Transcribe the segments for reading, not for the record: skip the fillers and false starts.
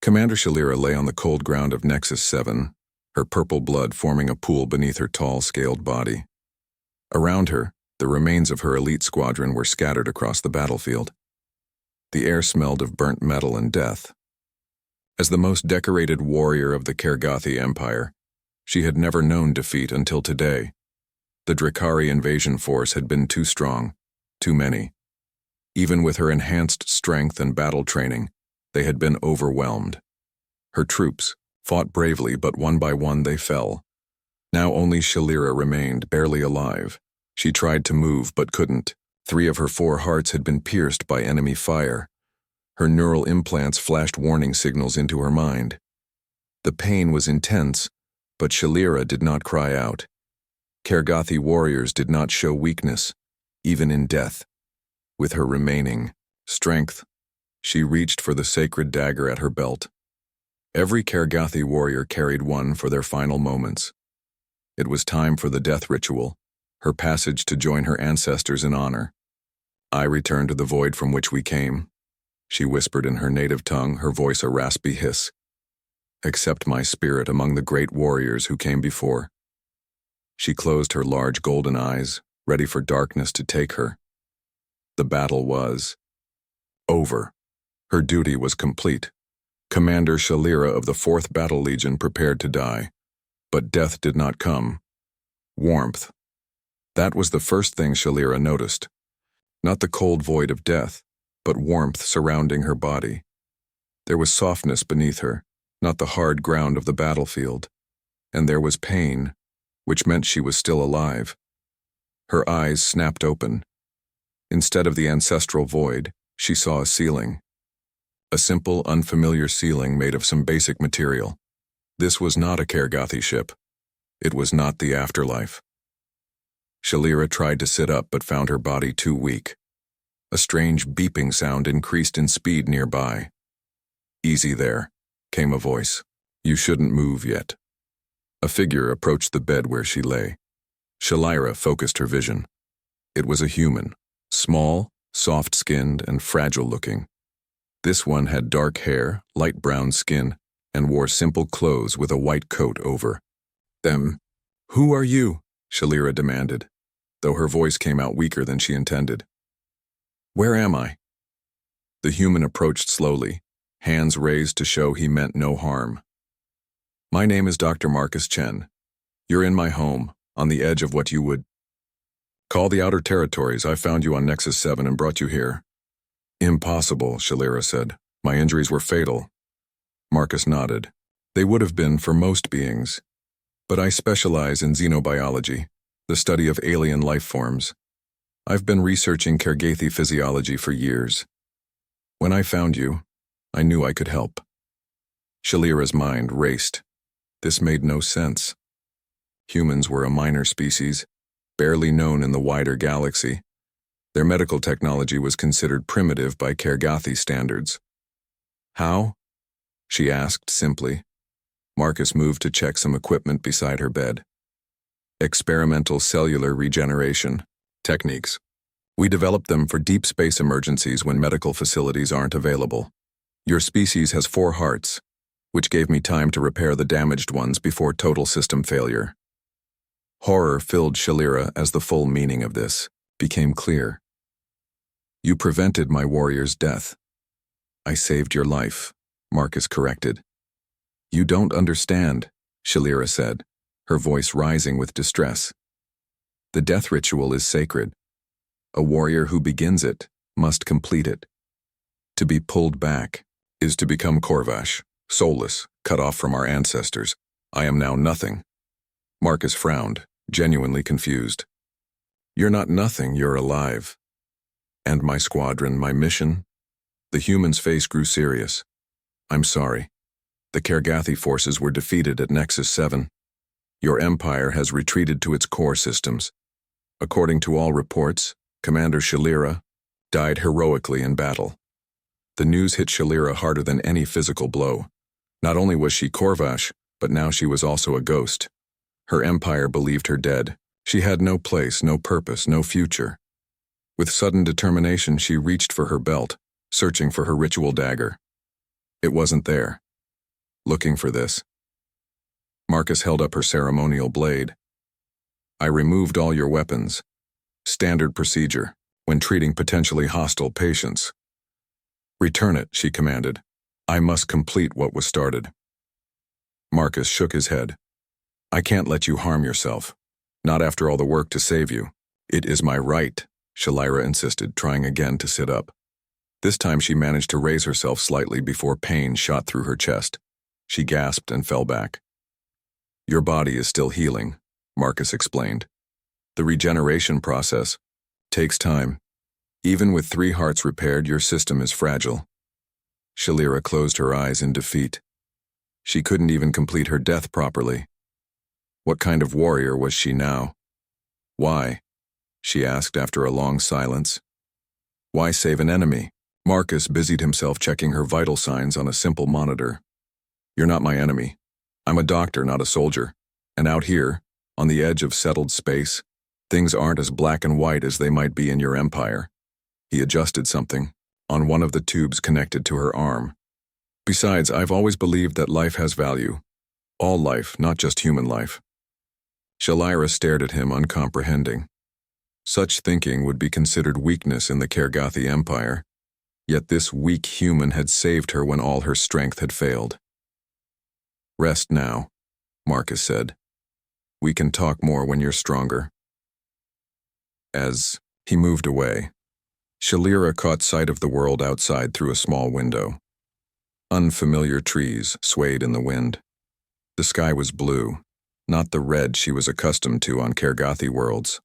Commander Shalira lay on the cold ground of Nexus 7, her purple blood forming a pool beneath her tall, scaled body. Around her, the remains of her elite squadron were scattered across the battlefield. The air smelled of burnt metal and death. As the most decorated warrior of the Kergathi Empire, she had never known defeat until today. The Drakari invasion force had been too strong, too many. Even with her enhanced strength and battle training, they had been overwhelmed. Her troops fought bravely, but one by one they fell. Now only Shalira remained, barely alive. She tried to move, but couldn't. 3 of her 4 hearts had been pierced by enemy fire. Her neural implants flashed warning signals into her mind. The pain was intense, but Shalira did not cry out. Kergathi warriors did not show weakness, even in death. With her remaining strength, she reached for the sacred dagger at her belt. Every Kergathi warrior carried one for their final moments. It was time for the death ritual, her passage to join her ancestors in honor. "I return to the void from which we came," she whispered in her native tongue, her voice a raspy hiss. "Accept my spirit among the great warriors who came before." She closed her large golden eyes, ready for darkness to take her. The battle was over. Her duty was complete. Commander Shalira of the 4th Battle Legion prepared to die. But death did not come. Warmth. That was the first thing Shalira noticed. Not the cold void of death, but warmth surrounding her body. There was softness beneath her, not the hard ground of the battlefield. And there was pain, which meant she was still alive. Her eyes snapped open. Instead of the ancestral void, she saw a ceiling. A simple, unfamiliar ceiling made of some basic material. This was not a Kergathi ship. It was not the afterlife. Shalira tried to sit up but found her body too weak. A strange beeping sound increased in speed nearby. "Easy there," came a voice. "You shouldn't move yet." A figure approached the bed where she lay. Shalira focused her vision. It was a human, small, soft-skinned, and fragile-looking. This one had dark hair, light brown skin, and wore simple clothes with a white coat over them. "Who are you?" Shalira demanded, though her voice came out weaker than she intended. "Where am I?" The human approached slowly, hands raised to show he meant no harm. "My name is Dr. Marcus Chen. You're in my home, on the edge of what you would call the outer territories. I found you on Nexus 7 and brought you here." "Impossible," Shalira said. "My injuries were fatal." Marcus nodded. "They would have been for most beings. But I specialize in xenobiology, the study of alien life forms. I've been researching Kergathi physiology for years. When I found you, I knew I could help." Shalira's mind raced. This made no sense. Humans were a minor species, barely known in the wider galaxy. Their medical technology was considered primitive by Kergathi standards. "How?" she asked simply. Marcus moved to check some equipment beside her bed. "Experimental cellular regeneration techniques. We develop them for deep space emergencies when medical facilities aren't available. Your species has 4 hearts, which gave me time to repair the damaged ones before total system failure." Horror filled Shalira as the full meaning of this became clear. "You prevented my warrior's death." "I saved your life," Marcus corrected. "You don't understand," Shalira said, her voice rising with distress. "The death ritual is sacred. A warrior who begins it must complete it. To be pulled back is to become Korvash, soulless, cut off from our ancestors. I am now nothing." Marcus frowned, genuinely confused. "You're not nothing, you're alive." "And my squadron, my mission?" The human's face grew serious. "I'm sorry. The Kergathi forces were defeated at Nexus 7. Your empire has retreated to its core systems. According to all reports, Commander Shalira died heroically in battle." The news hit Shalira harder than any physical blow. Not only was she Korvash, but now she was also a ghost. Her empire believed her dead. She had no place, no purpose, no future. With sudden determination, she reached for her belt, searching for her ritual dagger. It wasn't there. Looking for this. Marcus held up her ceremonial blade. I removed all your weapons. Standard procedure when treating potentially hostile patients. Return it, she commanded. I must complete what was started. Marcus shook his head. I can't let you harm yourself. Not after all the work to save you. It is my right, Shalira insisted, trying again to sit up. This time she managed to raise herself slightly before pain shot through her chest. She gasped and fell back. Your body is still healing, Marcus explained. The regeneration process takes time. Even with 3 hearts repaired, your system is fragile. Shalira closed her eyes in defeat. She couldn't even complete her death properly. What kind of warrior was she now? Why? She asked after a long silence. Why save an enemy? Marcus busied himself checking her vital signs on a simple monitor. You're not my enemy. I'm a doctor, not a soldier. And out here, on the edge of settled space, things aren't as black and white as they might be in your empire. He adjusted something on one of the tubes connected to her arm. Besides, I've always believed that life has value. All life, not just human life. Shalira stared at him, uncomprehending. Such thinking would be considered weakness in the Kergathi Empire, yet this weak human had saved her when all her strength had failed. Rest now, Marcus said. We can talk more when you're stronger. As he moved away, Shalira caught sight of the world outside through a small window. Unfamiliar trees swayed in the wind. The sky was blue, not the red she was accustomed to on Kergathi worlds.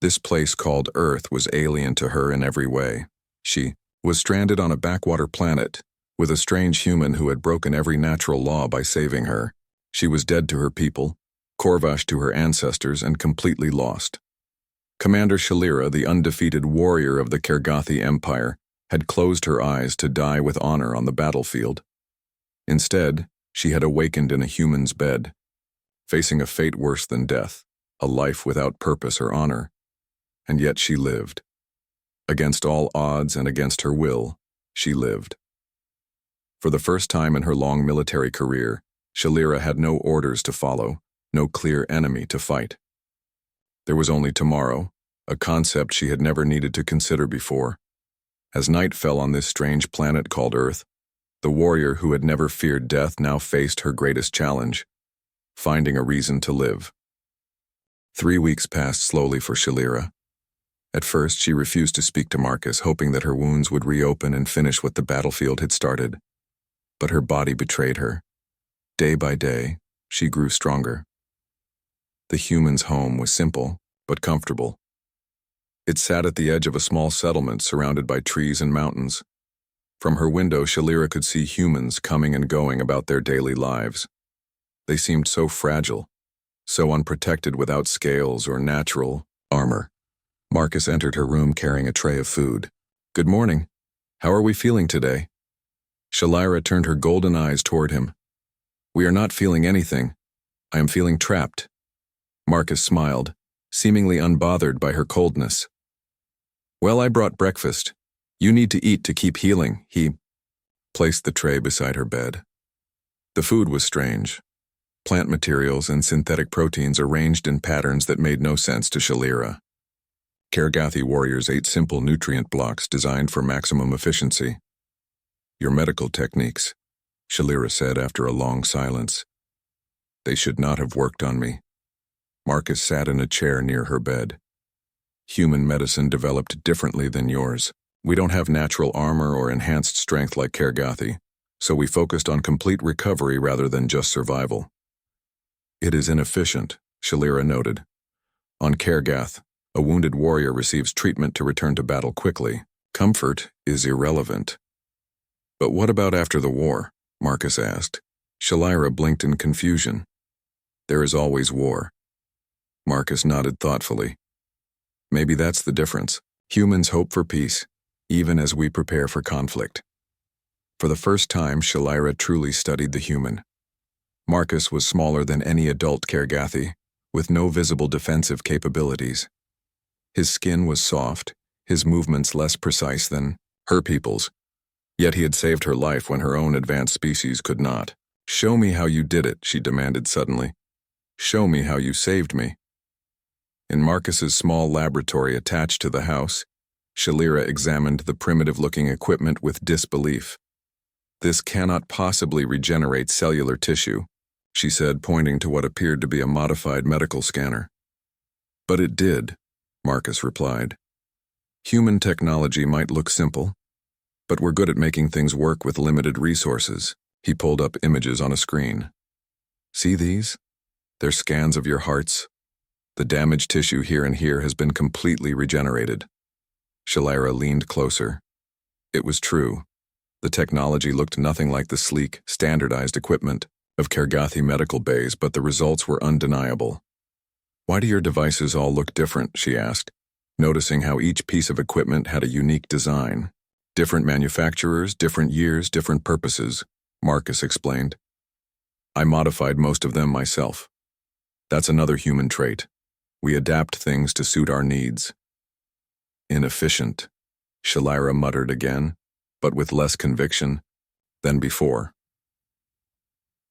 This place called Earth was alien to her in every way. She was stranded on a backwater planet, with a strange human who had broken every natural law by saving her. She was dead to her people, Korvash to her ancestors, and completely lost. Commander Shalira, the undefeated warrior of the Kergathi Empire, had closed her eyes to die with honor on the battlefield. Instead, she had awakened in a human's bed, facing a fate worse than death, a life without purpose or honor. And yet she lived. Against all odds and against her will, she lived. For the first time in her long military career, Shalira had no orders to follow, no clear enemy to fight. There was only tomorrow, a concept she had never needed to consider before. As night fell on this strange planet called Earth, the warrior who had never feared death now faced her greatest challenge, finding a reason to live. 3 weeks passed slowly for Shalira. At first, she refused to speak to Marcus, hoping that her wounds would reopen and finish what the battlefield had started. But her body betrayed her. Day by day, she grew stronger. The human's home was simple, but comfortable. It sat at the edge of a small settlement surrounded by trees and mountains. From her window, Shalira could see humans coming and going about their daily lives. They seemed so fragile, so unprotected without scales or natural armor. Marcus entered her room carrying a tray of food. Good morning. How are we feeling today? Shalira turned her golden eyes toward him. We are not feeling anything. I am feeling trapped. Marcus smiled, seemingly unbothered by her coldness. Well, I brought breakfast. You need to eat to keep healing. He placed the tray beside her bed. The food was strange. Plant materials and synthetic proteins arranged in patterns that made no sense to Shalira. Kergathi warriors ate simple nutrient blocks designed for maximum efficiency. Your medical techniques, Shalira said after a long silence. They should not have worked on me. Marcus sat in a chair near her bed. Human medicine developed differently than yours. We don't have natural armor or enhanced strength like Kergathi, so we focused on complete recovery rather than just survival. It is inefficient, Shalira noted. On Kergath, a wounded warrior receives treatment to return to battle quickly. Comfort is irrelevant. But what about after the war? Marcus asked. Shalira blinked in confusion. There is always war. Marcus nodded thoughtfully. Maybe that's the difference. Humans hope for peace, even as we prepare for conflict. For the first time, Shalira truly studied the human. Marcus was smaller than any adult Kergathi, with no visible defensive capabilities. His skin was soft, his movements less precise than her people's. Yet he had saved her life when her own advanced species could not. "Show me how you did it," she demanded suddenly. "Show me how you saved me." In Marcus's small laboratory attached to the house, Shalira examined the primitive-looking equipment with disbelief. "This cannot possibly regenerate cellular tissue," she said, pointing to what appeared to be a modified medical scanner. "But it did," Marcus replied. "Human technology might look simple, but we're good at making things work with limited resources." He pulled up images on a screen. "See these? They're scans of your hearts. The damaged tissue here and here has been completely regenerated." Shalira leaned closer. It was true. The technology looked nothing like the sleek, standardized equipment of Kergathi medical bays, but the results were undeniable. "Why do your devices all look different?" she asked, noticing how each piece of equipment had a unique design. "Different manufacturers, different years, different purposes," Marcus explained. "I modified most of them myself. That's another human trait. We adapt things to suit our needs." "Inefficient," Shalira muttered again, but with less conviction than before.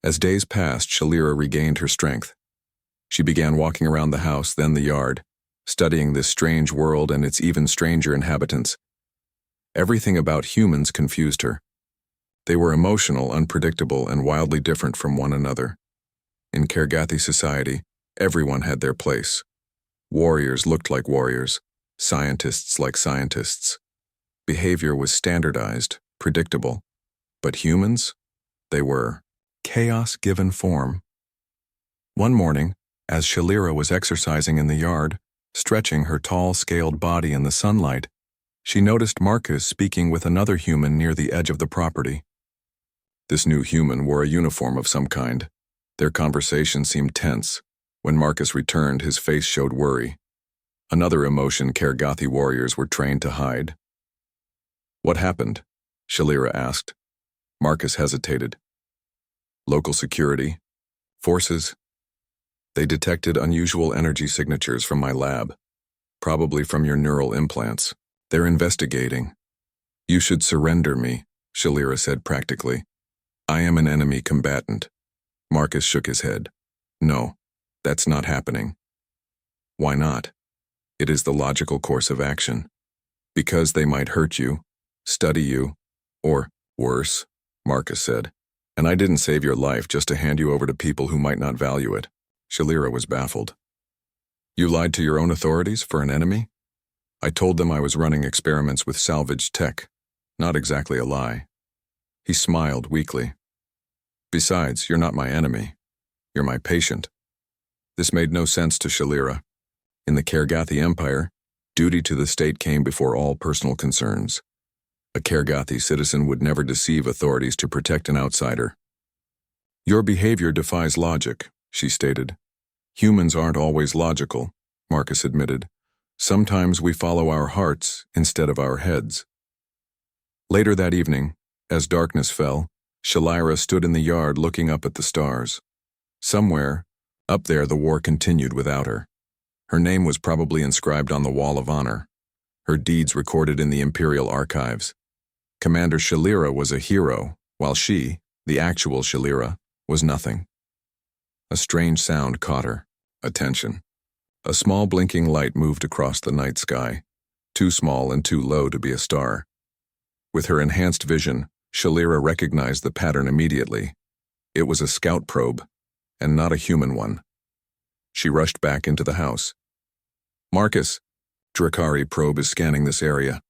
As days passed, Shalira regained her strength. She began walking around the house, then the yard, studying this strange world and its even stranger inhabitants. Everything about humans confused her. They were emotional, unpredictable, and wildly different from one another. In Kergathi society, everyone had their place. Warriors looked like warriors, scientists like scientists. Behavior was standardized, predictable. But humans? They were chaos given form. One morning, as Shalira was exercising in the yard, stretching her tall, scaled body in the sunlight, she noticed Marcus speaking with another human near the edge of the property. This new human wore a uniform of some kind. Their conversation seemed tense. When Marcus returned, his face showed worry. Another emotion Kergathi warriors were trained to hide. "What happened?" Shalira asked. Marcus hesitated. "Local security. Forces. They detected unusual energy signatures from my lab, probably from your neural implants. They're investigating." "You should surrender me," Shalira said practically. "I am an enemy combatant." Marcus shook his head. "No, that's not happening." "Why not?" "It is the logical course of action. Because they might hurt you, study you, or worse," Marcus said. "And I didn't save your life just to hand you over to people who might not value it." Shalira was baffled. "You lied to your own authorities for an enemy?" "I told them I was running experiments with salvaged tech. Not exactly a lie." He smiled weakly. "Besides, you're not my enemy. You're my patient." This made no sense to Shalira. In the Kergathi Empire, duty to the state came before all personal concerns. A Kergathi citizen would never deceive authorities to protect an outsider. "Your behavior defies logic," she stated. "Humans aren't always logical," Marcus admitted. "Sometimes we follow our hearts instead of our heads." Later that evening, as darkness fell, Shalira stood in the yard looking up at the stars. Somewhere, up there, the war continued without her. Her name was probably inscribed on the Wall of Honor, her deeds recorded in the Imperial Archives. Commander Shalira was a hero, while she, the actual Shalira, was nothing. A strange sound caught her attention. A small blinking light moved across the night sky, too small and too low to be a star. With her enhanced vision, Shalira recognized the pattern immediately. It was a scout probe, and not a human one. She rushed back into the house. "Marcus, Drakari probe is scanning this area."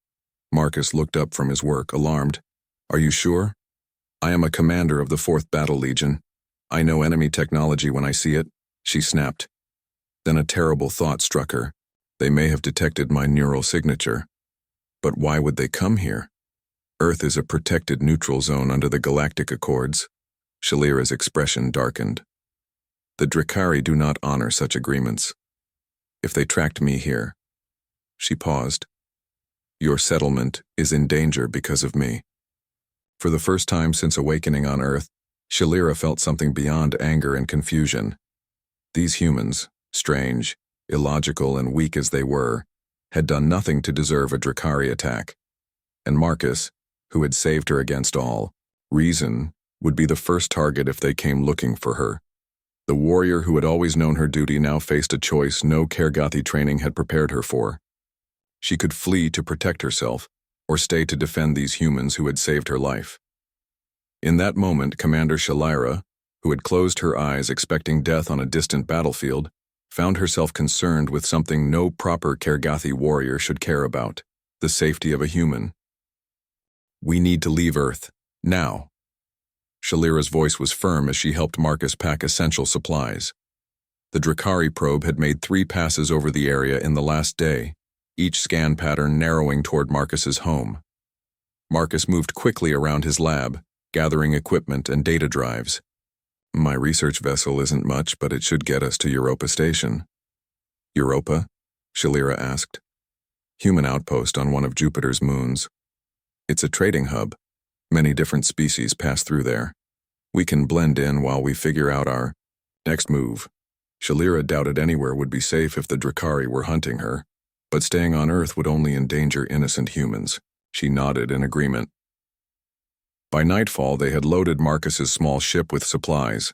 Marcus looked up from his work, alarmed. "Are you sure?" "I am a commander of the 4th Battle Legion. I know enemy technology when I see it," she snapped. Then a terrible thought struck her. They may have detected my neural signature. But why would they come here? Earth is a protected neutral zone under the Galactic Accords. Shalira's expression darkened. The Drakari do not honor such agreements. If they tracked me here. She paused. Your settlement is in danger because of me. For the first time since awakening on Earth, Shalira felt something beyond anger and confusion. These humans, strange, illogical, and weak as they were, had done nothing to deserve a Drakari attack. And Marcus, who had saved her against all reason, would be the first target if they came looking for her. The warrior who had always known her duty now faced a choice no Kergathi training had prepared her for. She could flee to protect herself, or stay to defend these humans who had saved her life. In that moment, Commander Shalira, who had closed her eyes expecting death on a distant battlefield, found herself concerned with something no proper Kergathi warrior should care about: the safety of a human. "We need to leave Earth, now." Shalira's voice was firm as she helped Marcus pack essential supplies. The Drakari probe had made 3 passes over the area in the last day, each scan pattern narrowing toward Marcus's home. Marcus moved quickly around his lab, gathering equipment and data drives. "My research vessel isn't much, but it should get us to Europa Station." "Europa?" Shalira asked. "Human outpost on one of Jupiter's moons. It's a trading hub. Many different species pass through there. We can blend in while we figure out our next move." Shalira doubted anywhere would be safe if the Drakari were hunting her, but staying on Earth would only endanger innocent humans. She nodded in agreement. By nightfall, they had loaded Marcus's small ship with supplies.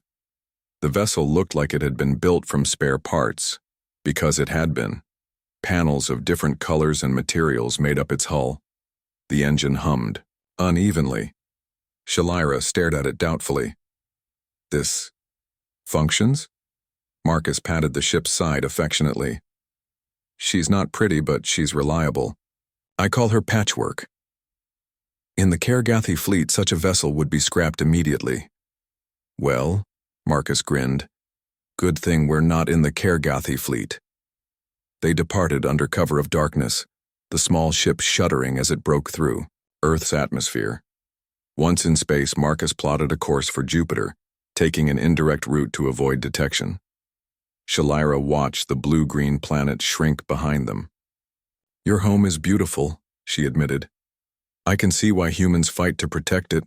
The vessel looked like it had been built from spare parts, because it had been. Panels of different colors and materials made up its hull. The engine hummed unevenly. Shalira stared at it doubtfully. "This functions?" Marcus patted the ship's side affectionately. "She's not pretty, but she's reliable. I call her Patchwork." In the Kergathi fleet, such a vessel would be scrapped immediately. "Well," Marcus grinned, "good thing we're not in the Kergathi fleet." They departed under cover of darkness, the small ship shuddering as it broke through Earth's atmosphere. Once in space, Marcus plotted a course for Jupiter, taking an indirect route to avoid detection. Shalira watched the blue-green planet shrink behind them. "Your home is beautiful," she admitted. "I can see why humans fight to protect it."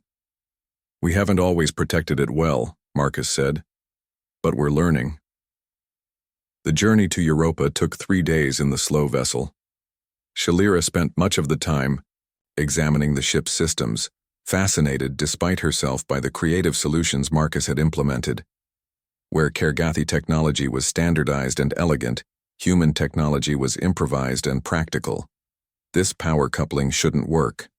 "We haven't always protected it well," Marcus said, "but we're learning." The journey to Europa took 3 days in the slow vessel. Shalira spent much of the time examining the ship's systems, fascinated despite herself by the creative solutions Marcus had implemented. Where Kergathi technology was standardized and elegant, human technology was improvised and practical. This power coupling shouldn't work.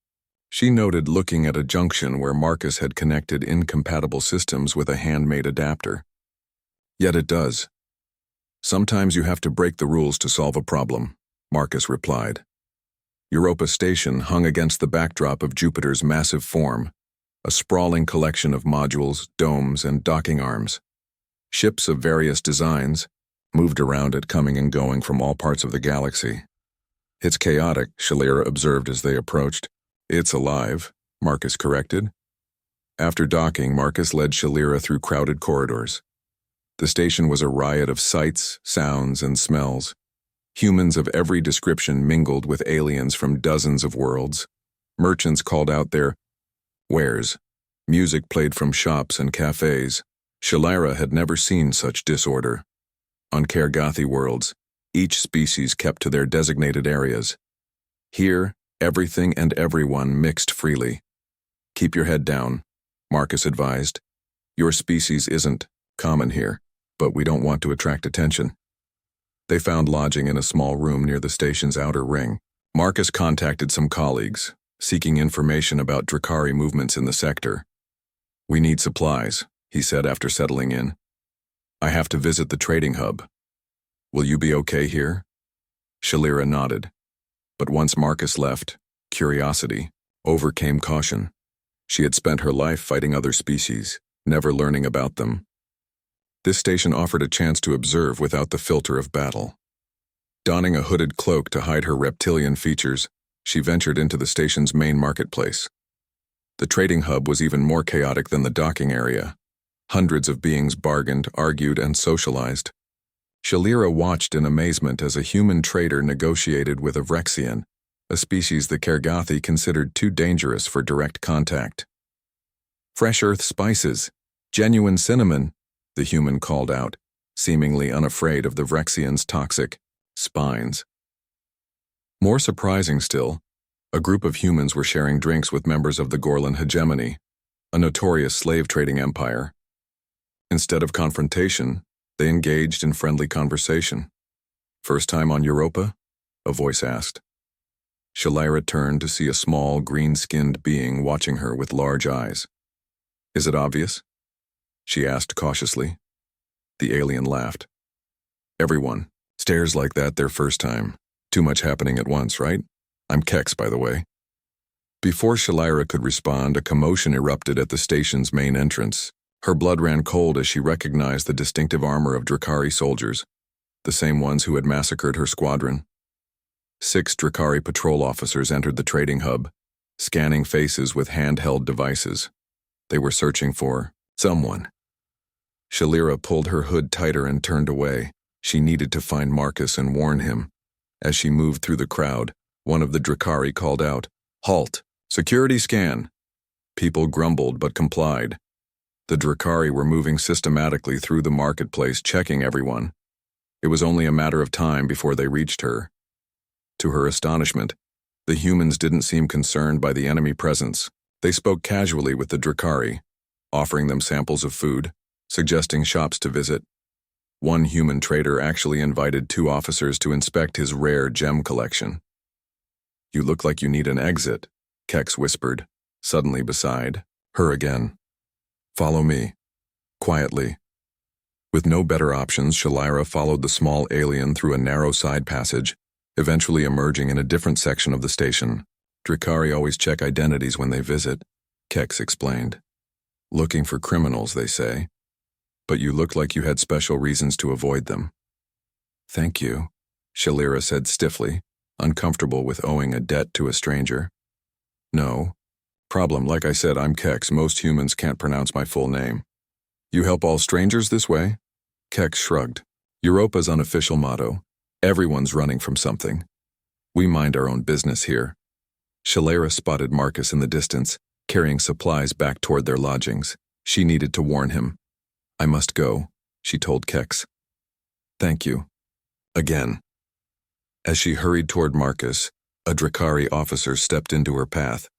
She noted, looking at a junction where Marcus had connected incompatible systems with a handmade adapter. "Yet it does. Sometimes you have to break the rules to solve a problem," Marcus replied. Europa Station hung against the backdrop of Jupiter's massive form, a sprawling collection of modules, domes, and docking arms. Ships of various designs moved around it, coming and going from all parts of the galaxy. "It's chaotic," Shalira observed as they approached. "It's alive," Marcus corrected. After docking, Marcus led Shalira through crowded corridors. The station was a riot of sights, sounds, and smells. Humans of every description mingled with aliens from dozens of worlds. Merchants called out their wares. Music played from shops and cafes. Shalira had never seen such disorder. On Kergathi worlds, each species kept to their designated areas. Here, everything and everyone mixed freely. "Keep your head down," Marcus advised. "Your species isn't common here, but we don't want to attract attention." They found lodging in a small room near the station's outer ring. Marcus contacted some colleagues, seeking information about Drakari movements in the sector. "We need supplies," he said after settling in. "I have to visit the trading hub. Will you be okay here?" Shalira nodded. But once Marcus left, curiosity overcame caution. She had spent her life fighting other species, never learning about them. This station offered a chance to observe without the filter of battle. Donning a hooded cloak to hide her reptilian features, she ventured into the station's main marketplace. The trading hub was even more chaotic than the docking area. Hundreds of beings bargained, argued, and socialized. Shalira watched in amazement as a human trader negotiated with a Vrexian, a species the Kergathi considered too dangerous for direct contact. "Fresh earth spices, genuine cinnamon," the human called out, seemingly unafraid of the Vrexian's toxic spines. More surprising still, a group of humans were sharing drinks with members of the Gorlan hegemony. a notorious slave-trading empire. Instead of confrontation, they engaged in friendly conversation. "First time on Europa?" a voice asked. Shalira turned to see a small, green-skinned being watching her with large eyes. "Is it obvious?" she asked cautiously. The alien laughed. "Everyone stares like that their first time. Too much happening at once, right? I'm Kex, by the way." Before Shalira could respond, a commotion erupted at the station's main entrance. Her blood ran cold as she recognized the distinctive armor of Drakari soldiers, the same ones who had massacred her squadron. 6 Drakari patrol officers entered the trading hub, scanning faces with handheld devices. They were searching for someone. Shalira pulled her hood tighter and turned away. She needed to find Marcus and warn him. As she moved through the crowd, one of the Drakari called out, "Halt! Security scan!" People grumbled but complied. The Drakari were moving systematically through the marketplace, checking everyone. It was only a matter of time before they reached her. To her astonishment, the humans didn't seem concerned by the enemy presence. They spoke casually with the Drakari, offering them samples of food, suggesting shops to visit. One human trader actually invited 2 officers to inspect his rare gem collection. "You look like you need an exit," Kex whispered, suddenly beside her again. "Follow me." Quietly. With no better options, Shalira followed the small alien through a narrow side passage, eventually emerging in a different section of the station. "Drakari always check identities when they visit," Kex explained. "Looking for criminals, they say. But you look like you had special reasons to avoid them." "Thank you," Shalira said stiffly, uncomfortable with owing a debt to a stranger. "No. Problem, like I said, I'm Kex. Most humans can't pronounce my full name." "You help all strangers this way?" Kex shrugged. "Europa's unofficial motto. Everyone's running from something. We mind our own business here." Shalira spotted Marcus in the distance, carrying supplies back toward their lodgings. She needed to warn him. "I must go," she told Kex. "Thank you." Again. As she hurried toward Marcus, a Drakari officer stepped into her path.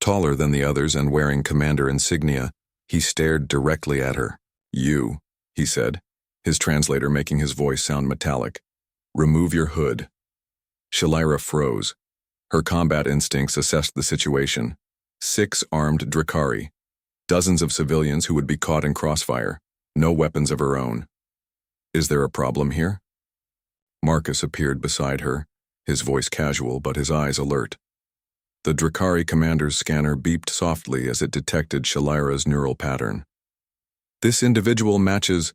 Taller than the others and wearing commander insignia, he stared directly at her. "You," he said, his translator making his voice sound metallic. "Remove your hood." Shalira froze. Her combat instincts assessed the situation. 6 armed Drakari. Dozens of civilians who would be caught in crossfire. No weapons of her own. "Is there a problem here?" Marcus appeared beside her, his voice casual but his eyes alert. The Drakari commander's scanner beeped softly as it detected Shalira's neural pattern. "This individual matches—"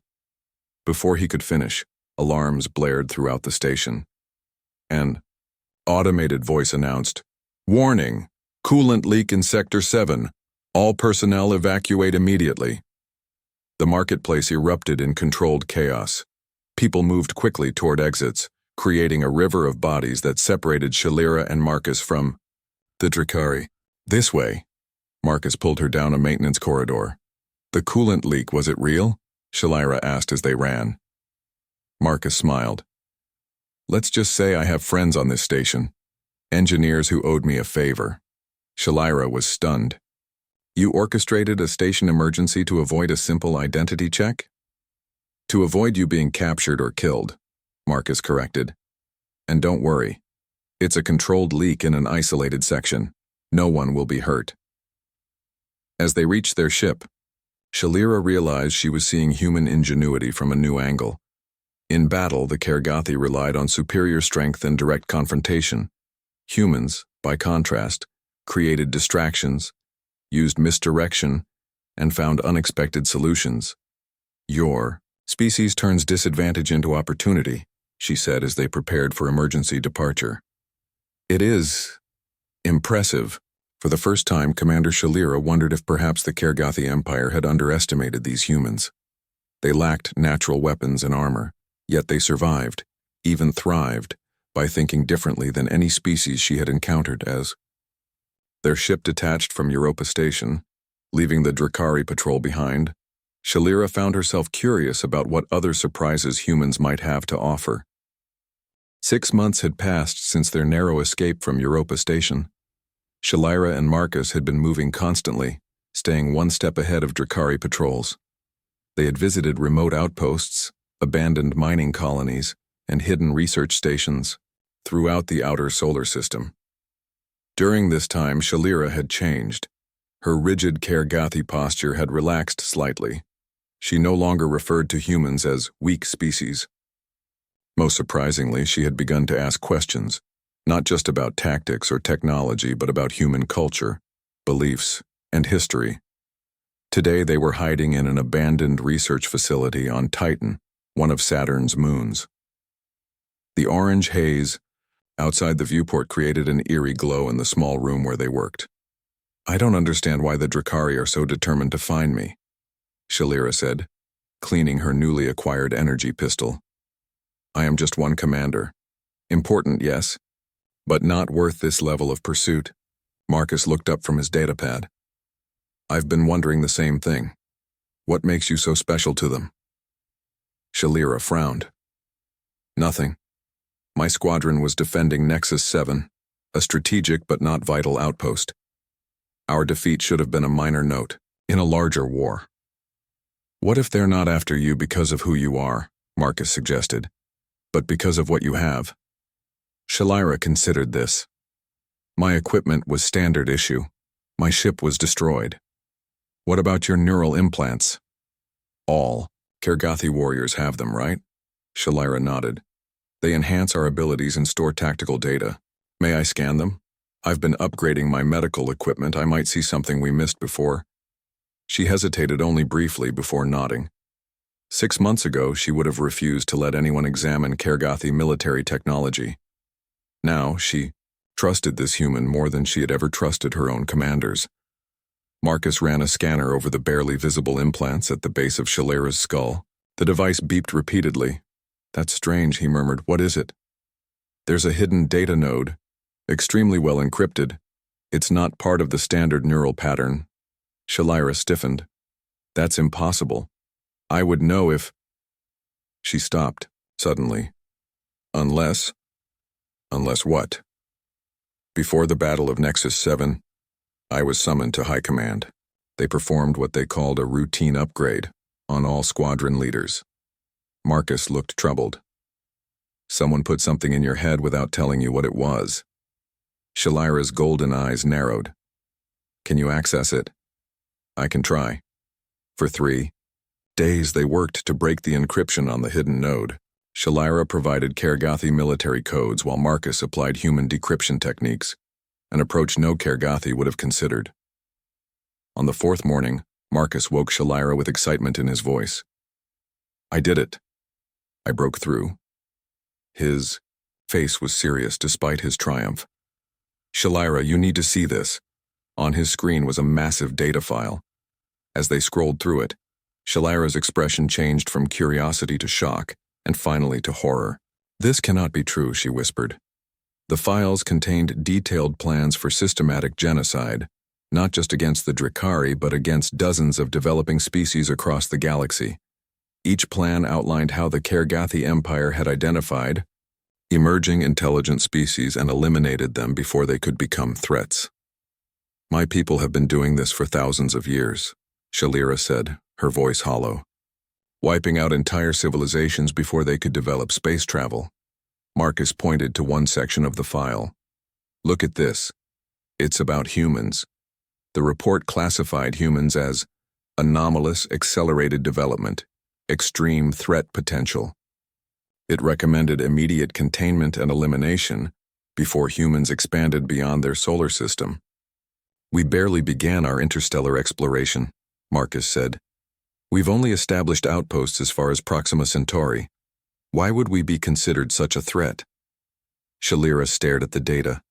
Before he could finish, alarms blared throughout the station. An automated voice announced, "Warning! Coolant leak in Sector 7. All personnel evacuate immediately." The marketplace erupted in controlled chaos. People moved quickly toward exits, creating a river of bodies that separated Shalira and Marcus from the Drakari. "This way." Marcus pulled her down a maintenance corridor. "The coolant leak, was it real?" Shalira asked as they ran. Marcus smiled. "Let's just say I have friends on this station. Engineers who owed me a favor." Shalira was stunned. "You orchestrated a station emergency to avoid a simple identity check?" "To avoid you being captured or killed," Marcus corrected. "And don't worry. It's a controlled leak in an isolated section. No one will be hurt." As they reached their ship, Shalira realized she was seeing human ingenuity from a new angle. In battle, the Kergathi relied on superior strength and direct confrontation. Humans, by contrast, created distractions, used misdirection, and found unexpected solutions. "Your species turns disadvantage into opportunity," she said as they prepared for emergency departure. "It is impressive." For the first time, Commander Shalira wondered if perhaps the Kergathi Empire had underestimated these humans. They lacked natural weapons and armor, yet they survived, even thrived, by thinking differently than any species she had encountered. As their ship detached from Europa Station, leaving the Drakari patrol behind, Shalira found herself curious about what other surprises humans might have to offer. 6 months had passed since their narrow escape from Europa Station. Shalira and Marcus had been moving constantly, staying one step ahead of Drakari patrols. They had visited remote outposts, abandoned mining colonies, and hidden research stations throughout the outer solar system. During this time, Shalira had changed. Her rigid Kergathi posture had relaxed slightly. She no longer referred to humans as weak species. Most surprisingly, she had begun to ask questions, not just about tactics or technology, but about human culture, beliefs, and history. Today they were hiding in an abandoned research facility on Titan, one of Saturn's moons. The orange haze outside the viewport created an eerie glow in the small room where they worked. "I don't understand why the Drakari are so determined to find me," Shalira said, cleaning her newly acquired energy pistol. "I am just one commander. Important, yes, but not worth this level of pursuit." Marcus looked up from his datapad. "I've been wondering the same thing. What makes you so special to them?" Shalira frowned. "Nothing. My squadron was defending Nexus 7, a strategic but not vital outpost. Our defeat should have been a minor note in a larger war." "What if they're not after you because of who you are?" Marcus suggested, "but because of what you have?" Shalira considered this. "My equipment was standard issue. My ship was destroyed. What about your neural implants?" "All Kergathi warriors have them, right?" Shalira nodded. "They enhance our abilities and store tactical data. May I scan them? I've been upgrading my medical equipment. I might see something we missed before." She hesitated only briefly before nodding. 6 months ago, she would have refused to let anyone examine Kergathi military technology. Now, she trusted this human more than she had ever trusted her own commanders. Marcus ran a scanner over the barely visible implants at the base of Shalira's skull. The device beeped repeatedly. "That's strange," he murmured. "What is it?" "There's a hidden data node, extremely well encrypted. It's not part of the standard neural pattern." Shalira stiffened. "That's impossible. I would know if—" She stopped, suddenly. Unless what? "Before the Battle of Nexus 7, I was summoned to High Command. They performed what they called a routine upgrade on all squadron leaders." Marcus looked troubled. "Someone put something in your head without telling you what it was." Shalira's golden eyes narrowed. "Can you access it?" "I can try." For 3 days they worked to break the encryption on the hidden node. Shalira provided Kergathi military codes while Marcus applied human decryption techniques, an approach no Kergathi would have considered. On the 4th morning, Marcus woke Shalira with excitement in his voice. "I did it. I broke through." His face was serious despite his triumph. "Shalira, you need to see this." On his screen was a massive data file. As they scrolled through it, Shalira's expression changed from curiosity to shock, and finally to horror. "This cannot be true," she whispered. The files contained detailed plans for systematic genocide, not just against the Drakari, but against dozens of developing species across the galaxy. Each plan outlined how the Kergathi Empire had identified emerging intelligent species and eliminated them before they could become threats. "My people have been doing this for thousands of years," Shalira said, her voice hollow. "Wiping out entire civilizations before they could develop space travel." Marcus pointed to one section of the file. "Look at this. It's about humans." The report classified humans as anomalous accelerated development, extreme threat potential. It recommended immediate containment and elimination before humans expanded beyond their solar system. "We barely began our interstellar exploration," Marcus said. "We've only established outposts as far as Proxima Centauri. Why would we be considered such a threat?" Shalira stared at the data.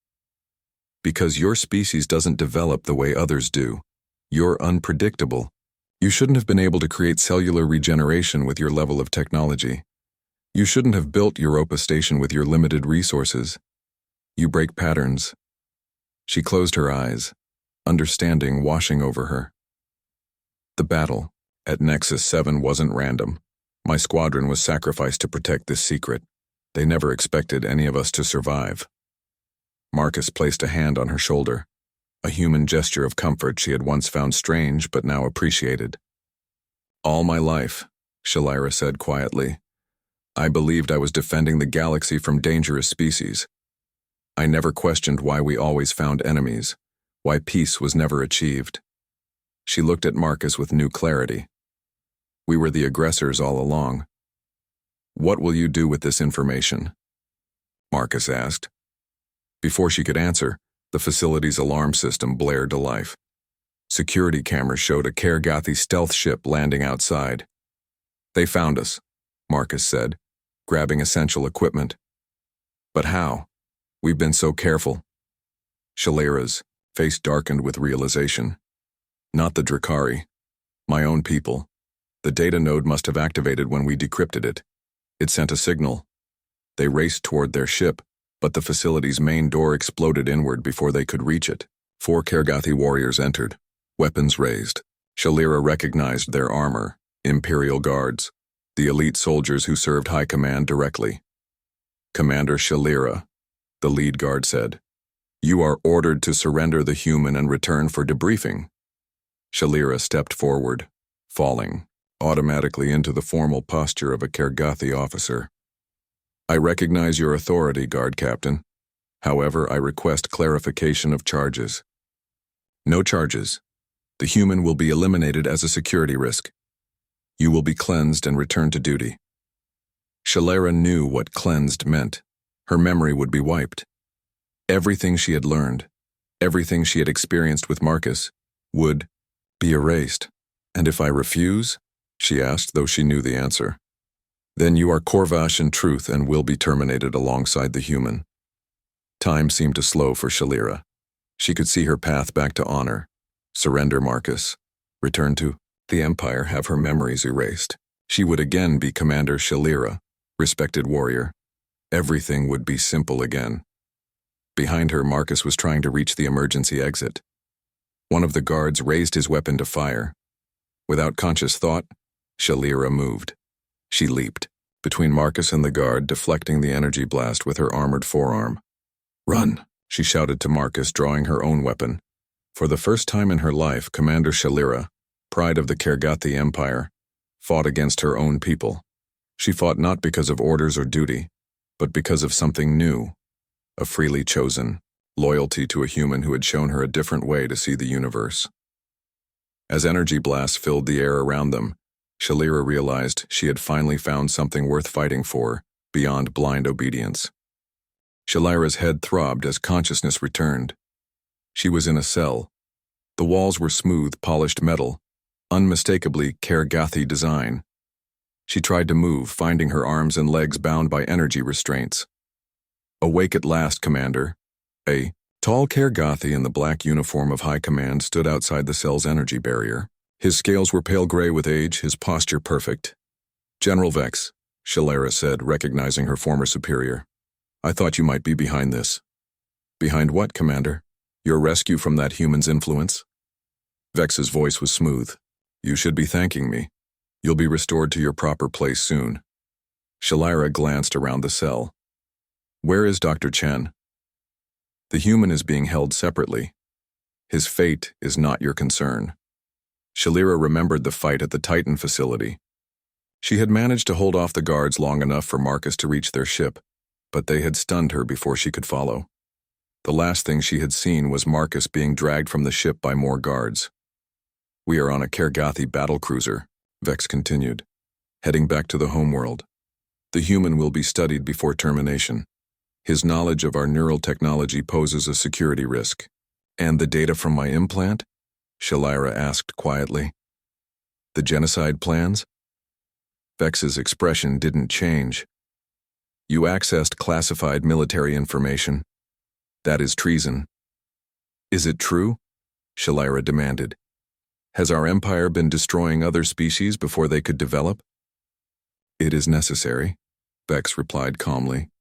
"Because your species doesn't develop the way others do. You're unpredictable. You shouldn't have been able to create cellular regeneration with your level of technology. You shouldn't have built Europa Station with your limited resources. You break patterns." She closed her eyes, understanding washing over her. "The battle at Nexus 7 wasn't random. My squadron was sacrificed to protect this secret. They never expected any of us to survive." Marcus placed a hand on her shoulder. a human gesture of comfort she had once found strange but now appreciated. "All my life," Shalira said quietly, "I believed I was defending the galaxy from dangerous species. I never questioned why we always found enemies, why peace was never achieved." She looked at Marcus with new clarity. "We were the aggressors all along. What will you do with this information?" Marcus asked. Before she could answer, the facility's alarm system blared to life. Security cameras showed a Kergathi stealth ship landing outside. "They found us," Marcus said, grabbing essential equipment. "But how? We've been so careful." Shalira's face darkened with realization. "Not the Drakari. My own people. The data node must have activated when we decrypted it. It sent a signal. They raced toward their ship, but the facility's main door exploded inward before they could reach it. 4 Kergathi warriors entered, weapons raised. Shalira recognized their armor, Imperial Guards, the elite soldiers who served High Command directly. "Commander Shalira," the lead guard said, "you are ordered to surrender the human and return for debriefing." Shalira stepped forward, falling automatically into the formal posture of a Kergathi officer. "I recognize your authority, Guard Captain. However, I request clarification of charges." "No charges. The human will be eliminated as a security risk. You will be cleansed and returned to duty." Shalira knew what cleansed meant. Her memory would be wiped. Everything she had learned, everything she had experienced with Marcus, would be erased. "And if I refuse?" she asked, though she knew the answer. "Then you are Korvash in truth and will be terminated alongside the human." Time seemed to slow for Shalira. She could see her path back to honor. Surrender Marcus. Return to the Empire, have her memories erased. She would again be Commander Shalira, respected warrior. Everything would be simple again. Behind her, Marcus was trying to reach the emergency exit. One of the guards raised his weapon to fire. Without conscious thought, Shalira moved. She leaped between Marcus and the guard, deflecting the energy blast with her armored forearm. "Run!" she shouted to Marcus, drawing her own weapon. For the first time in her life, Commander Shalira, pride of the Kergathi Empire, fought against her own people. She fought not because of orders or duty, but because of something new, a freely chosen loyalty to a human who had shown her a different way to see the universe. As energy blasts filled the air around them, Shalira realized she had finally found something worth fighting for, beyond blind obedience. Shalira's head throbbed as consciousness returned. She was in a cell. The walls were smooth, polished metal, unmistakably Kergathi design. She tried to move, finding her arms and legs bound by energy restraints. "Awake at last, Commander." A tall Kergathi in the black uniform of High Command stood outside the cell's energy barrier. His scales were pale gray with age, his posture perfect. "General Vex," Shalira said, recognizing her former superior. "I thought you might be behind this." "Behind what, Commander? Your rescue from that human's influence?" Vex's voice was smooth. "You should be thanking me. You'll be restored to your proper place soon." Shalira glanced around the cell. "Where is Dr. Chen?" "The human is being held separately. His fate is not your concern." Shalira remembered the fight at the Titan facility. She had managed to hold off the guards long enough for Marcus to reach their ship, but they had stunned her before she could follow. The last thing she had seen was Marcus being dragged from the ship by more guards. "We are on a Kergathi battlecruiser," Vex continued, "heading back to the homeworld. The human will be studied before termination. His knowledge of our neural technology poses a security risk." "And the data from my implant?" Shalira asked quietly. "The genocide plans?" Vex's expression didn't change. "You accessed classified military information. That is treason." "Is it true?" Shalira demanded. "Has our empire been destroying other species before they could develop?" "It is necessary," Vex replied calmly.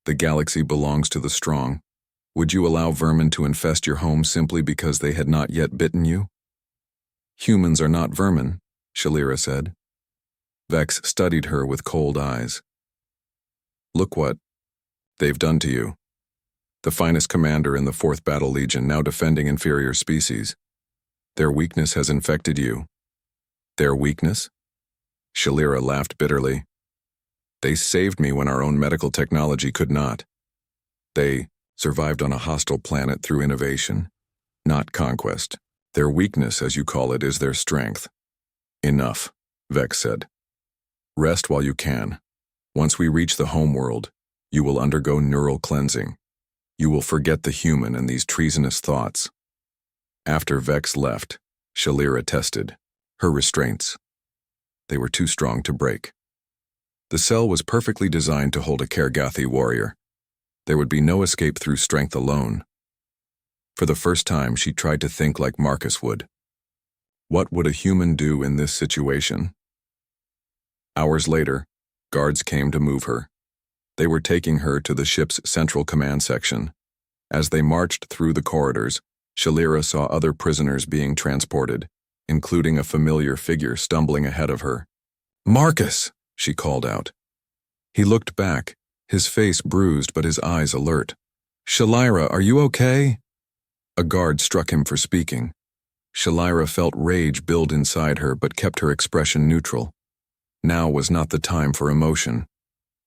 "The galaxy belongs to the strong. Would you allow vermin to infest your home simply because they had not yet bitten you?" "Humans are not vermin," Shalira said. Vex studied her with cold eyes. "Look what they've done to you." the finest commander in the 4th Battle Legion, now defending inferior species. Their weakness has infected you. Their weakness? Shalira laughed bitterly. They saved me when our own medical technology could not. They survived on a hostile planet through innovation, not conquest. Their weakness, as you call it, is their strength. Enough, Vex said. Rest while you can. Once we reach the homeworld, you will undergo neural cleansing. You will forget the human and these treasonous thoughts. After Vex left, Shalira tested her restraints. They were too strong to break. The cell was perfectly designed to hold a Kergathi warrior. There would be no escape through strength alone. For the first time, she tried to think like Marcus would. What would a human do in this situation? Hours later, guards came to move her. They were taking her to the ship's central command section. As they marched through the corridors, Shalira saw other prisoners being transported, including a familiar figure stumbling ahead of her. "Marcus!" she called out. He looked back, his face bruised but his eyes alert. "Shalira, are you okay?" A guard struck him for speaking. Shalira felt rage build inside her but kept her expression neutral. Now was not the time for emotion.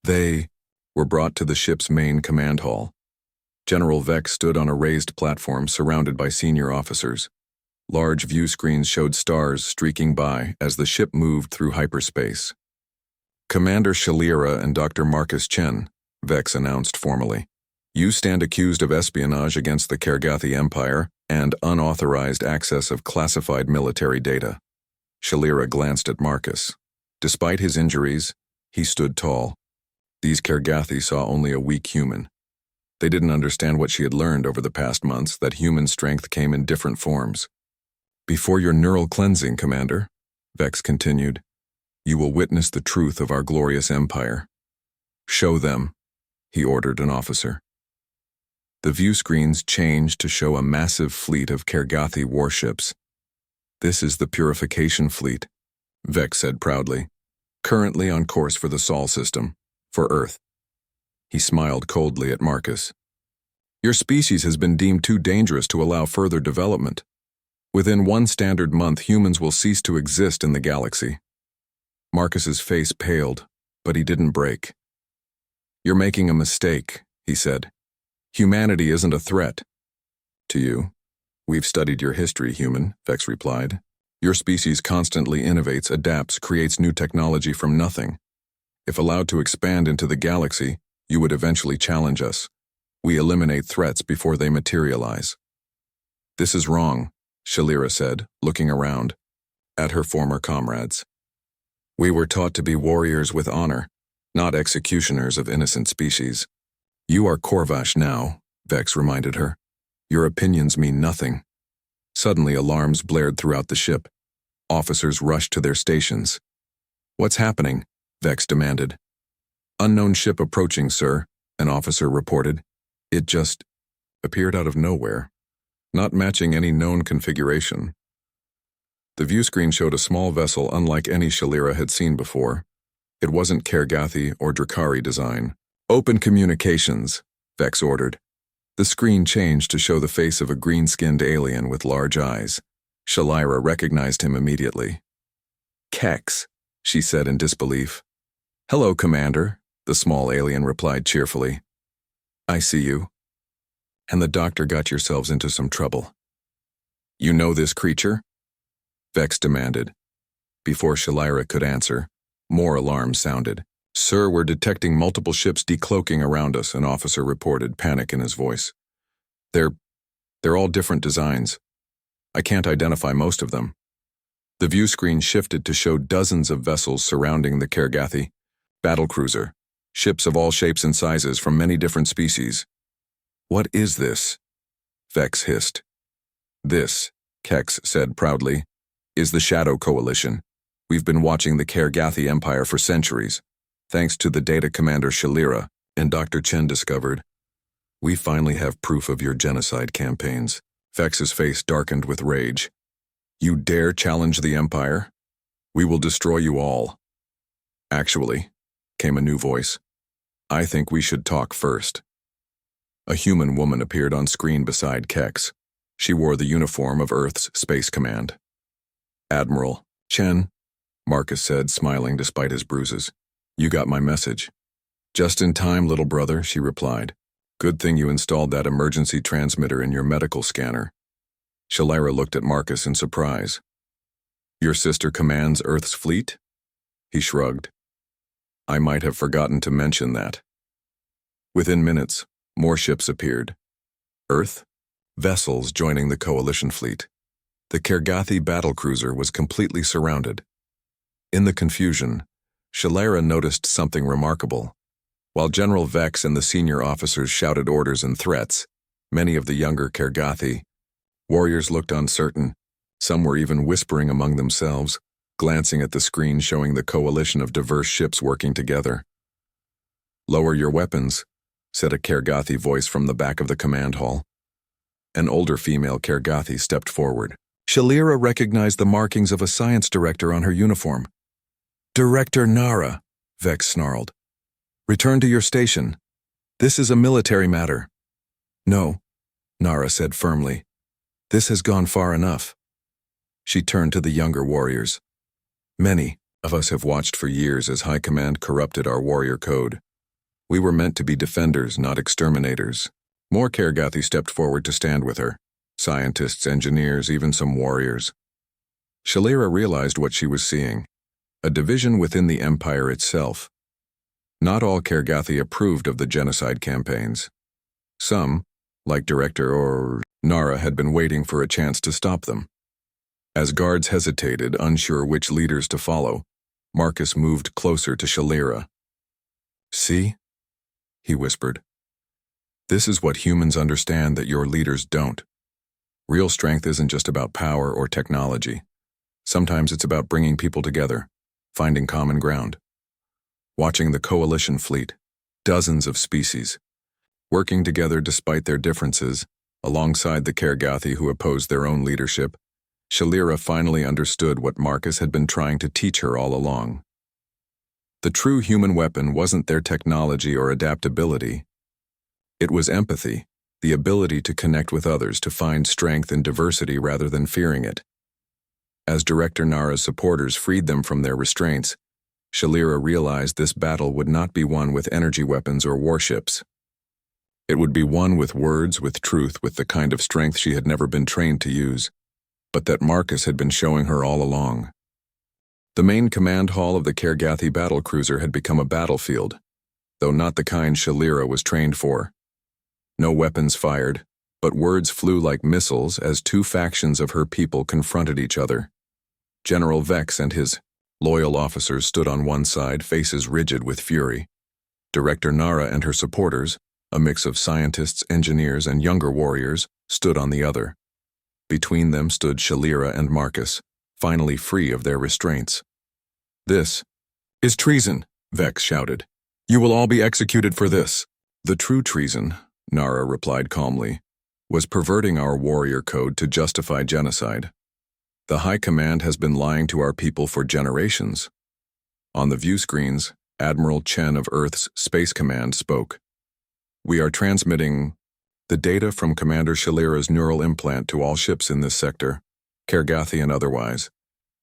They were brought to the ship's main command hall. General Vex stood on a raised platform surrounded by senior officers. Large view screens showed stars streaking by as the ship moved through hyperspace. "Commander Shalira and Dr. Marcus Chen," Vex announced formally. "You stand accused of espionage against the Kergathi Empire and unauthorized access of classified military data." Shalira glanced at Marcus. Despite his injuries, he stood tall. These Kergathi saw only a weak human. They didn't understand what she had learned over the past months, that human strength came in different forms. "Before your neural cleansing, Commander," Vex continued, "you will witness the truth of our glorious empire." "Show them," he ordered an officer. The view screens changed to show a massive fleet of Kergathi warships. "This is the Purification Fleet," Vex said proudly, "currently on course for the Sol system, for Earth." He smiled coldly at Marcus. "Your species has been deemed too dangerous to allow further development. Within one standard month, humans will cease to exist in the galaxy." Marcus's face paled, but he didn't break. "You're making a mistake," he said. "Humanity isn't a threat." "To you? We've studied your history, human," Vex replied. "Your species constantly innovates, adapts, creates new technology from nothing. If allowed to expand into the galaxy, you would eventually challenge us. We eliminate threats before they materialize." "This is wrong," Shalira said, looking around at her former comrades. "We were taught to be warriors with honor, not executioners of innocent species." "You are Korvash now," Vex reminded her. "Your opinions mean nothing." Suddenly alarms blared throughout the ship. Officers rushed to their stations. "What's happening?" Vex demanded. "Unknown ship approaching, sir," an officer reported. "It just appeared out of nowhere, not matching any known configuration." The view screen showed a small vessel unlike any Shalira had seen before. It wasn't Kergathi or Drakari design. "Open communications," Vex ordered. The screen changed to show the face of a green-skinned alien with large eyes. Shalira recognized him immediately. "Kex," she said in disbelief. "Hello, Commander," the small alien replied cheerfully. "I see you. And the doctor got yourselves into some trouble." "You know this creature?" Vex demanded. Before Shalira could answer, more alarms sounded. "Sir, we're detecting multiple ships decloaking around us," an officer reported, panic in his voice. They're all different designs. I can't identify most of them." The view screen shifted to show dozens of vessels surrounding the Kergathi. Battlecruiser, ships of all shapes and sizes from many different species. "What is this?" Vex hissed. "This," Kex said proudly, "is the Shadow Coalition. We've been watching the Kergathi Empire for centuries. Thanks to the data commander Shalira and Dr. Chen discovered, we finally have proof of your genocide campaigns." Vex's face darkened with rage. "You dare challenge the Empire? We will destroy you all." "Actually," came a new voice, "I think we should talk first." A human woman appeared on screen beside Kex. She wore the uniform of Earth's Space Command. "Admiral Chen," Marcus said, smiling despite his bruises. "You got my message." "Just in time, little brother," she replied. "Good thing you installed that emergency transmitter in your medical scanner." Shalira looked at Marcus in surprise. "Your sister commands Earth's fleet?" He shrugged. "I might have forgotten to mention that." Within minutes, more ships appeared. Earth? Vessels joining the coalition fleet. The Kergathi battlecruiser was completely surrounded. In the confusion, Shalira noticed something remarkable. While General Vex and the senior officers shouted orders and threats, many of the younger Kergathi warriors looked uncertain. Some were even whispering among themselves, glancing at the screen showing the coalition of diverse ships working together. "Lower your weapons," said a Kergathi voice from the back of the command hall. An older female Kergathi stepped forward. Shalira recognized the markings of a science director on her uniform. "Director Nara," Vex snarled. "Return to your station. This is a military matter." "No," Nara said firmly. "This has gone far enough." She turned to the younger warriors. "Many of us have watched for years as High Command corrupted our warrior code. We were meant to be defenders, not exterminators." More Kergathi stepped forward to stand with her. Scientists, engineers, even some warriors. Shalira realized what she was seeing. A division within the Empire itself. Not all Kergathi approved of the genocide campaigns. Some, like Director or Nara, had been waiting for a chance to stop them. As guards hesitated, unsure which leaders to follow, Marcus moved closer to Shalira. "See?" he whispered. "This is what humans understand that your leaders don't. Real strength isn't just about power or technology. Sometimes it's about bringing people together, finding common ground." Watching the coalition fleet, dozens of species, working together despite their differences, alongside the Kergathi who opposed their own leadership, Shalira finally understood what Marcus had been trying to teach her all along. The true human weapon wasn't their technology or adaptability. It was empathy, the ability to connect with others, to find strength in diversity rather than fearing it. As Director Nara's supporters freed them from their restraints, Shalira realized this battle would not be won with energy weapons or warships. It would be won with words, with truth, with the kind of strength she had never been trained to use, but that Marcus had been showing her all along. The main command hall of the Kergathi battlecruiser had become a battlefield, though not the kind Shalira was trained for. No weapons fired, but words flew like missiles as two factions of her people confronted each other. General Vex and his loyal officers stood on one side, faces rigid with fury. Director Nara and her supporters, a mix of scientists, engineers, and younger warriors, stood on the other. Between them stood Shalira and Marcus, finally free of their restraints. "This is treason," Vex shouted. "You will all be executed for this." "The true treason," Nara replied calmly, "was perverting our warrior code to justify genocide. The High Command has been lying to our people for generations." On the view screens, Admiral Chen of Earth's Space Command spoke. "We are transmitting the data from Commander Shalira's neural implant to all ships in this sector, Kergathi and otherwise.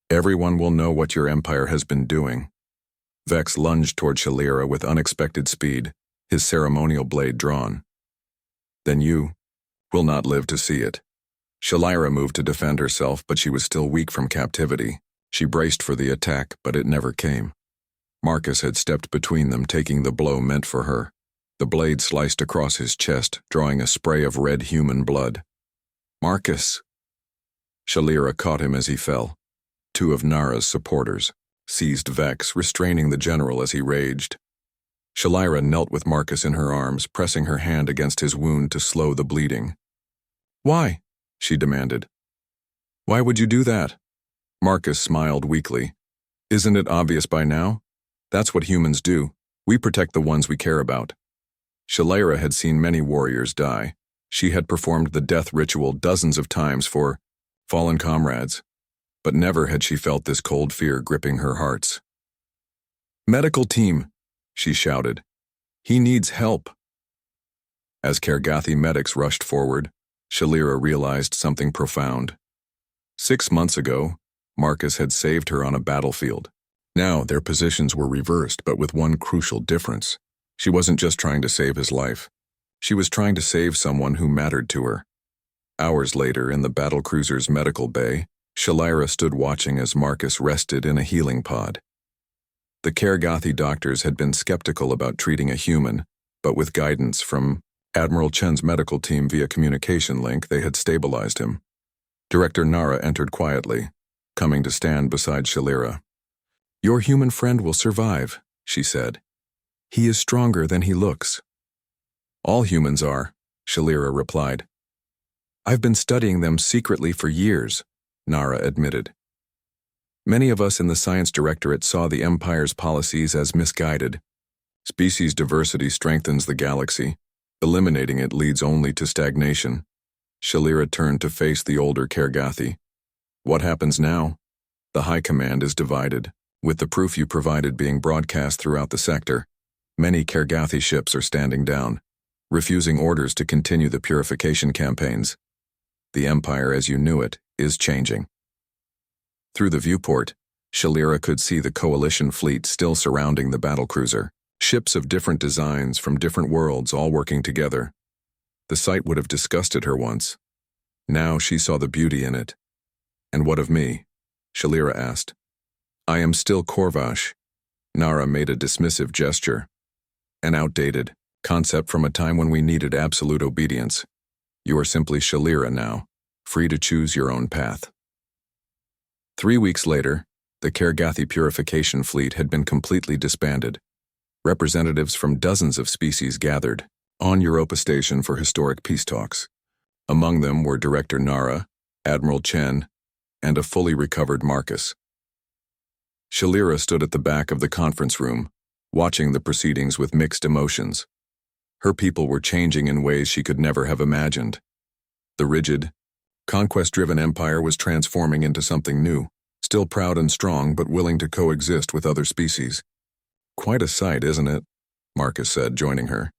Everyone will know what your empire has been doing." Vex lunged toward Shalira with unexpected speed, his ceremonial blade drawn. "Then you will not live to see it." Shalira moved to defend herself, but she was still weak from captivity. She braced for the attack, but it never came. Marcus had stepped between them, taking the blow meant for her. The blade sliced across his chest, drawing a spray of red human blood. "Marcus!" Shalira caught him as he fell. Two of Nara's supporters seized Vex, restraining the general as he raged. Shalira knelt with Marcus in her arms, pressing her hand against his wound to slow the bleeding. "Why?" she demanded. "Why would you do that?" Marcus smiled weakly. "Isn't it obvious by now? That's what humans do. We protect the ones we care about." Shalira had seen many warriors die. She had performed the death ritual dozens of times for fallen comrades, but never had she felt this cold fear gripping her hearts. "Medical team," she shouted. "He needs help." As Kergathi medics rushed forward, Shalira realized something profound. 6 months ago, Marcus had saved her on a battlefield. Now their positions were reversed, but with one crucial difference. She wasn't just trying to save his life. She was trying to save someone who mattered to her. Hours later, in the battlecruiser's medical bay, Shalira stood watching as Marcus rested in a healing pod. The Kergathi doctors had been skeptical about treating a human, but with guidance from Admiral Chen's medical team via communication link, they had stabilized him. Director Nara entered quietly, coming to stand beside Shalira. "Your human friend will survive," she said. "He is stronger than he looks." "All humans are," Shalira replied. "I've been studying them secretly for years," Nara admitted. "Many of us in the Science Directorate saw the Empire's policies as misguided. Species diversity strengthens the galaxy. Eliminating it leads only to stagnation." Shalira turned to face the older Kergathi. "What happens now? The High Command is divided. With the proof you provided being broadcast throughout the sector, many Kergathi ships are standing down, refusing orders to continue the purification campaigns. The Empire as you knew it is changing." Through the viewport, Shalira could see the Coalition fleet still surrounding the battlecruiser, ships of different designs from different worlds all working together. The sight would have disgusted her once. Now she saw the beauty in it. "And what of me?" Shalira asked. "I am still Korvash." Nara made a dismissive gesture. "An outdated concept from a time when we needed absolute obedience. You are simply Shalira now, free to choose your own path." 3 weeks later, the Kergathi purification fleet had been completely disbanded. Representatives from dozens of species gathered on Europa Station for historic peace talks. Among them were Director Nara, Admiral Chen, and a fully recovered Marcus. Shalira stood at the back of the conference room, watching the proceedings with mixed emotions. Her people were changing in ways she could never have imagined. The rigid, conquest-driven empire was transforming into something new, still proud and strong but willing to coexist with other species. "Quite a sight, isn't it?" Marcus said, joining her.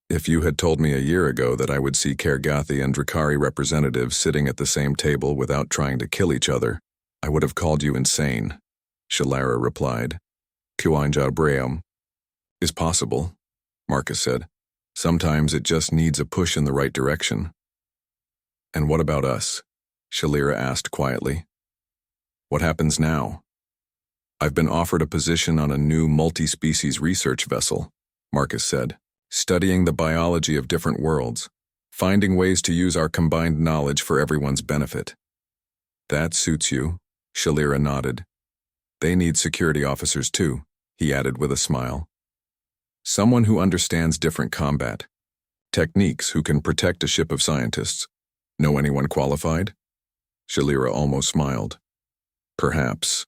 "If you had told me a year ago that I would see Kergathi and Drakari representatives sitting at the same table without trying to kill each other, I would have called you insane," Shalira replied. "Kuanja Breum is possible," Marcus said. "Sometimes it just needs a push in the right direction." "And what about us?" Shalira asked quietly. "What happens now?" "I've been offered a position on a new multi-species research vessel," Marcus said, "studying the biology of different worlds, finding ways to use our combined knowledge for everyone's benefit." "That suits you," Shalira nodded. "They need security officers too," he added with a smile. "Someone who understands different combat techniques, who can protect a ship of scientists. Know anyone qualified?" Shalira almost smiled. "Perhaps."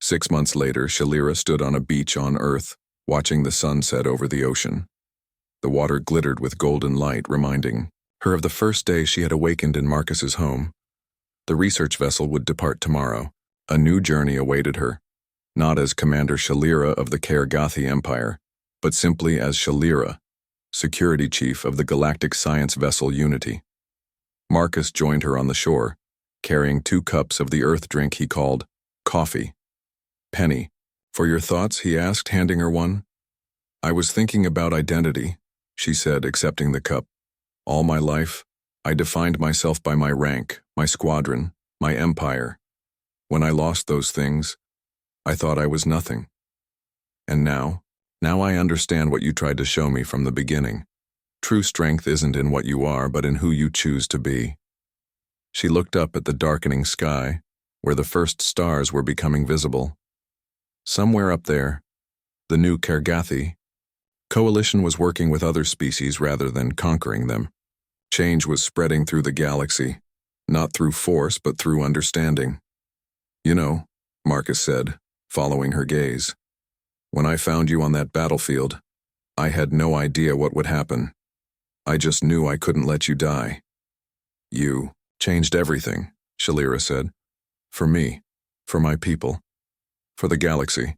6 months later, Shalira stood on a beach on Earth, watching the sun set over the ocean. The water glittered with golden light, reminding her of the first day she had awakened in Marcus's home. The research vessel would depart tomorrow. A new journey awaited her, not as Commander Shalira of the Kergathi Empire, but simply as Shalira, security chief of the Galactic science vessel Unity. Marcus joined her on the shore, carrying 2 cups of the earth drink he called coffee. "Penny, for your thoughts?" he asked, handing her one. "I was thinking about identity," she said, accepting the cup. "All my life, I defined myself by my rank, my squadron, my empire. When I lost those things, I thought I was nothing. And now I understand what you tried to show me from the beginning. True strength isn't in what you are, but in who you choose to be." She looked up at the darkening sky, where the first stars were becoming visible. Somewhere up there, the new Kergathi Coalition was working with other species rather than conquering them. Change was spreading through the galaxy, not through force but through understanding. "You know," Marcus said, following her gaze, "when I found you on that battlefield, I had no idea what would happen. I just knew I couldn't let you die." "You changed everything," Shalira said. "For me, for my people, for the galaxy."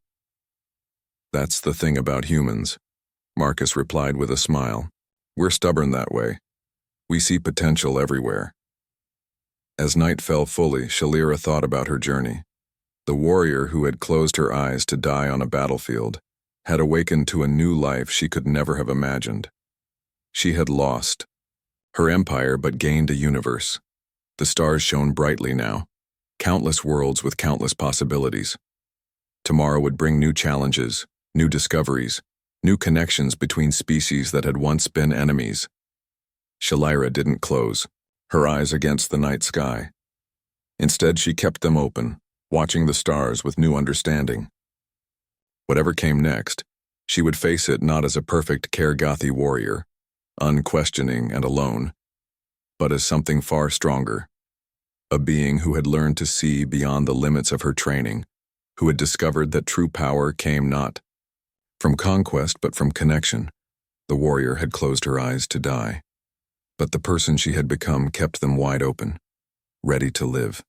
"That's the thing about humans," Marcus replied with a smile. We're stubborn that way. We see potential everywhere. As night fell fully, Shalira thought about her journey. The warrior who had closed her eyes to die on a battlefield had awakened to a new life she could never have imagined. She had lost her empire but gained a universe. The stars shone brightly now, countless worlds with countless possibilities. Tomorrow would bring new challenges, new discoveries, new connections between species that had once been enemies. Shalira didn't close her eyes against the night sky. Instead, she kept them open, watching the stars with new understanding. Whatever came next, she would face it not as a perfect Kergathi warrior, unquestioning and alone, but as something far stronger, a being who had learned to see beyond the limits of her training, who had discovered that true power came not from conquest but from connection. The warrior had closed her eyes to die, but the person she had become kept them wide open, ready to live.